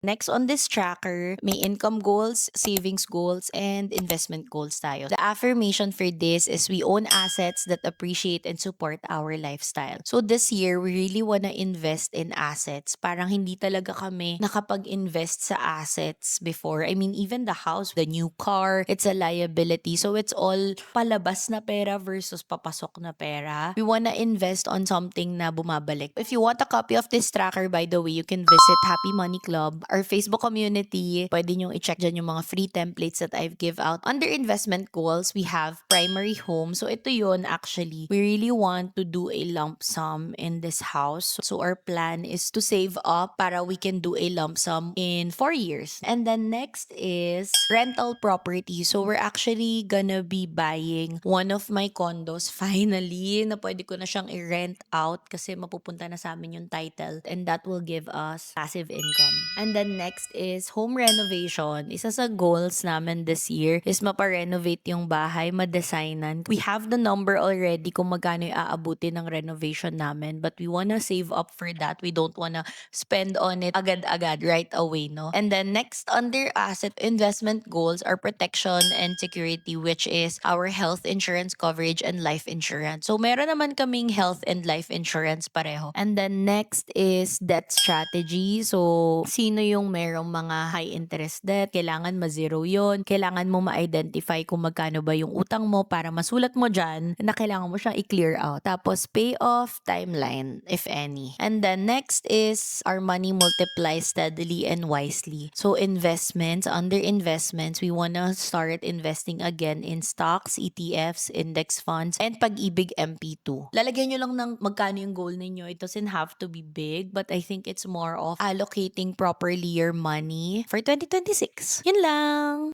Next on this tracker, may income goals, savings goals, and investment goals tayo. The affirmation for this is we own assets that appreciate and support our lifestyle. So this year, we really wanna invest in assets. Parang hindi talaga kami nakapag-invest sa assets before. I mean, even the house, the new car, it's a liability. So it's all palabas na pera versus papasok na pera. We wanna invest on something na bumabalik. If you want a copy of this tracker, by the way, you can visit Happy Money Club, our Facebook community. Pwede nyo i-check dyan yung mga free templates that I've give out. Under investment goals, we have primary home. So ito yun actually. We really want to do a lump sum in this house. So our plan is to save up para we can do a lump sum in 4 years. And then next is rental property. So we're actually gonna be buying one of my condos finally na pwede ko na siyang i-rent out kasi mapupunta na sa amin yung title and that will give us passive income. And then next is home renovation. Isa sa goals namin this year is mapa-renovate yung bahay, ma-designan. We have the number already kung magkano yung aabutin ng renovation namin, but we wanna save up for that. We don't wanna spend on it agad-agad right away, no? And then next under asset investment goals are protection and security, which is our health insurance coverage and life insurance. So meron naman kaming health and life insurance pareho. And then next is debt strategy. So sino yung merong mga high interest debt, kailangan ma-zero yun. Kailangan mo ma-identify kung magkano ba yung utang mo para masulat mo dyan na kailangan mo siyang i-clear out. Tapos pay off timeline, if any. And then next is our money multiplies steadily and wisely. So investments, under investments, we wanna start investing again in stocks, ETFs, index funds, and Pag-ibig MP2. Lalagyan nyo lang ng magkano yung goal ninyo. It doesn't have to be big, but I think it's more of allocating properly your money for 2026. Yun lang!